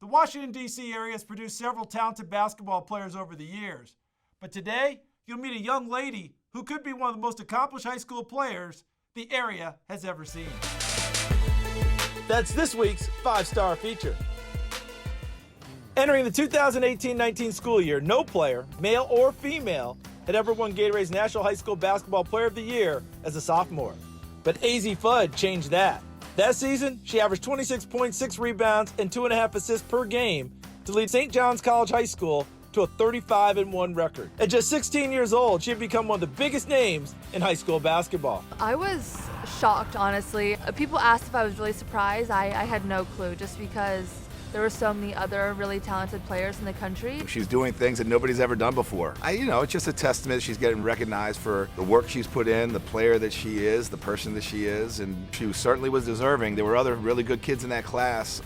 The Washington, D.C. area has produced several talented basketball players over the years. But today, you'll meet a young lady who could be one of the most accomplished high school players the area has ever seen. That's this week's 5-Star Feature. Entering the 2018-19 school year, no player, male or female, had ever won Gatorade's National High School Basketball Player of the Year as a sophomore. But Azzi Fudd changed that. That season, she averaged 26.6 rebounds and 2.5 assists per game to lead St. John's College High School to a 35-1 record. At just 16 years old, she had become one of the biggest names in high school basketball. I was shocked, honestly. People asked if I was really surprised. I had no clue, just because there were so many other really talented players in the country. She's doing things that nobody's ever done before. It's just a testament. She's getting recognized for the work she's put in, the player that she is, the person that she is, and she certainly was deserving. There were other really good kids in that class.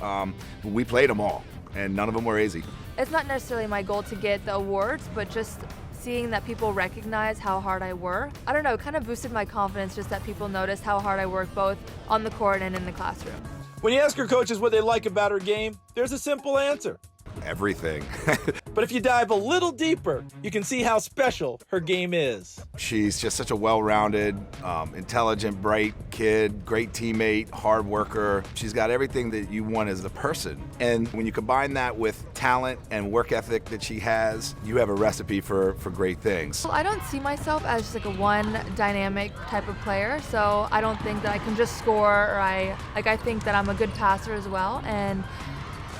We played them all, and none of them were easy. It's not necessarily my goal to get the awards, but just seeing that people recognize how hard I work. I don't know, it kind of boosted my confidence just that people notice how hard I work both on the court and in the classroom. When you ask her coaches what they like about her game, there's a simple answer. Everything. But if you dive a little deeper, you can see how special her game is. She's just such a well-rounded, intelligent, bright kid, great teammate, hard worker. She's got everything that you want as a person. And when you combine that with talent and work ethic that she has, you have a recipe for great things. Well, I don't see myself as just like a one dynamic type of player, so I don't think that I can just score, or I think that I'm a good passer as well. And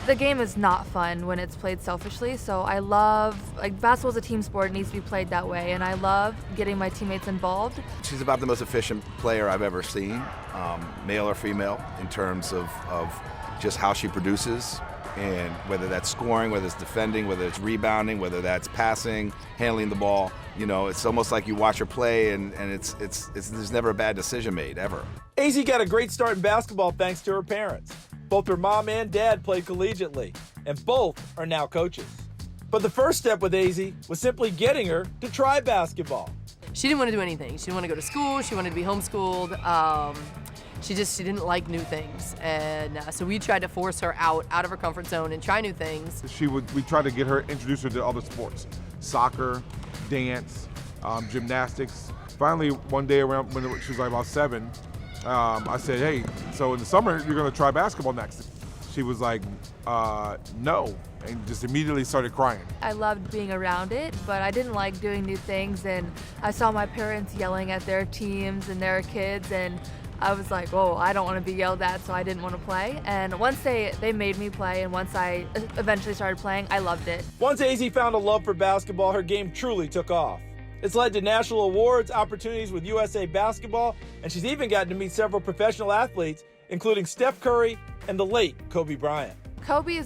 the game is not fun when it's played selfishly, so I love, basketball's a team sport, it needs to be played that way, and I love getting my teammates involved. She's about the most efficient player I've ever seen, male or female, in terms of just how she produces, and whether that's scoring, whether it's defending, whether it's rebounding, whether that's passing, handling the ball. It's almost like you watch her play, and it's there's never a bad decision made, ever. Azzi got a great start in basketball thanks to her parents. Both her mom and dad played collegiately, and both are now coaches. But the first step with Azzi was simply getting her to try basketball. She didn't want to do anything. She didn't want to go to school. She wanted to be homeschooled. She didn't like new things. And so we tried to force her out of her comfort zone and try new things. We tried to get her, introduce her to other sports, soccer, dance, gymnastics. Finally, one day around when she was like about 7, I said, hey, so in the summer, you're going to try basketball next. She was like, no, and just immediately started crying. I loved being around it, but I didn't like doing new things, and I saw my parents yelling at their teams and their kids, and I was like, whoa, I don't want to be yelled at, so I didn't want to play. And once they made me play, and once I eventually started playing, I loved it. Once Azzi found a love for basketball, her game truly took off. It's led to national awards, opportunities with USA Basketball, and she's even gotten to meet several professional athletes, including Steph Curry and the late Kobe Bryant. Kobe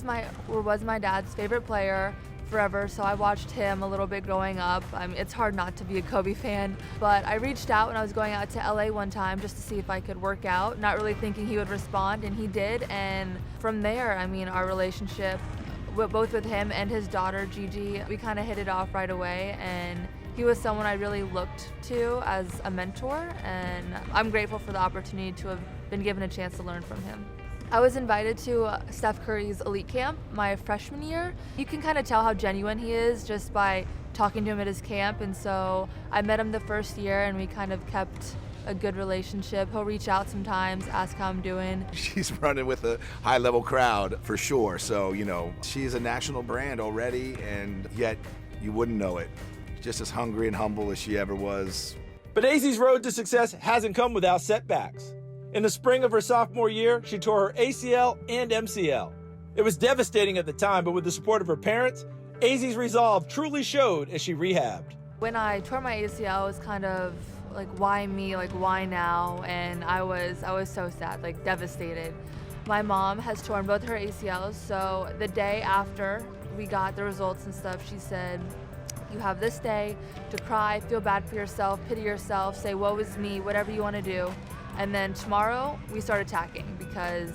was my dad's favorite player forever, so I watched him a little bit growing up. It's hard not to be a Kobe fan, but I reached out when I was going out to LA one time just to see if I could work out, not really thinking he would respond, and he did. And from there, our relationship, both with him and his daughter Gigi, we kind of hit it off right away, and he was someone I really looked to as a mentor, and I'm grateful for the opportunity to have been given a chance to learn from him. I was invited to Steph Curry's elite camp my freshman year. You can kind of tell how genuine he is just by talking to him at his camp, and so I met him the first year, and we kind of kept a good relationship. He'll reach out sometimes, ask how I'm doing. She's running with a high-level crowd for sure, so she's a national brand already, and yet you wouldn't know it. Just as hungry and humble as she ever was. But Azzi's road to success hasn't come without setbacks. In the spring of her sophomore year, she tore her ACL and MCL. It was devastating at the time, but with the support of her parents, Azzi's resolve truly showed as she rehabbed. When I tore my ACL, it was kind of like, why me? Like, why now? And I was so sad, devastated. My mom has torn both her ACLs, so the day after we got the results and stuff, she said, you have this day to cry, feel bad for yourself, pity yourself, say, woe is me, whatever you want to do. And then tomorrow, we start attacking because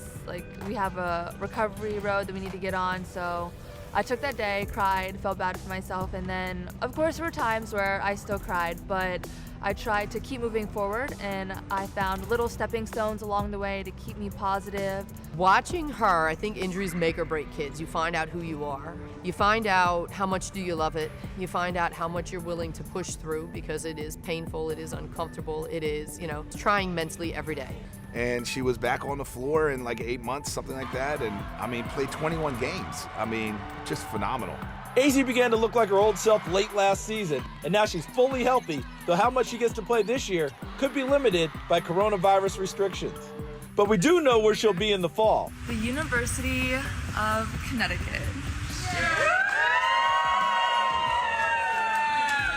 we have a recovery road that we need to get on. So I took that day, cried, felt bad for myself. And then, of course, there were times where I still cried, but I tried to keep moving forward, and I found little stepping stones along the way to keep me positive. Watching her, I think injuries make or break kids. You find out who you are. You find out how much do you love it. You find out how much you're willing to push through, because it is painful, it is uncomfortable, it is, trying mentally every day. And she was back on the floor in like 8 months, something like that. And I mean, played 21 games. I mean, just phenomenal. Azzi began to look like her old self late last season, and now she's fully healthy, though how much she gets to play this year could be limited by coronavirus restrictions. But we do know where she'll be in the fall. The University of Connecticut.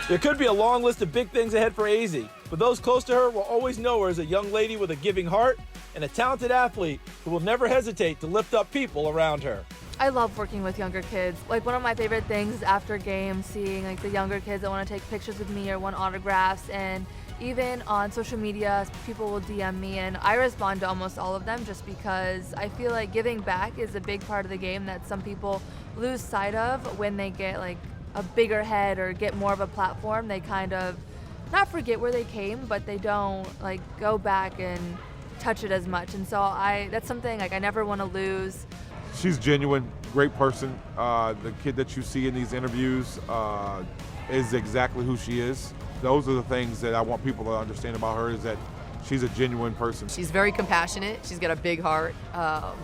There could be a long list of big things ahead for Azzi, but those close to her will always know her as a young lady with a giving heart and a talented athlete who will never hesitate to lift up people around her. I love working with younger kids. Like, one of my favorite things after games, seeing like the younger kids that want to take pictures with me or want autographs, and even on social media, people will DM me, and I respond to almost all of them just because I feel like giving back is a big part of the game that some people lose sight of when they get like a bigger head or get more of a platform. They kind of not forget where they came, but they don't like go back and touch it as much. And so that's something like I never want to lose. She's genuine, great person. The kid that you see in these interviews is exactly who she is. Those are the things that I want people to understand about her, is that she's a genuine person. She's very compassionate. She's got a big heart.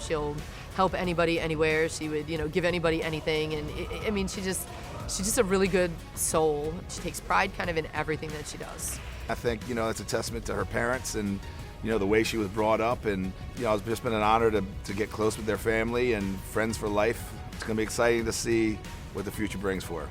She'll help anybody, anywhere. She would, give anybody anything. And she's just a really good soul. She takes pride kind of in everything that she does. I think, it's a testament to her parents and, the way she was brought up. And, it's just been an honor to get close with their family and friends for life. It's going to be exciting to see what the future brings for her.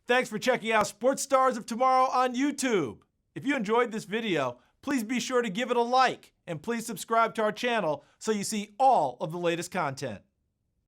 Thanks for checking out Sports Stars of Tomorrow on YouTube. If you enjoyed this video, please be sure to give it a like, and please subscribe to our channel so you see all of the latest content.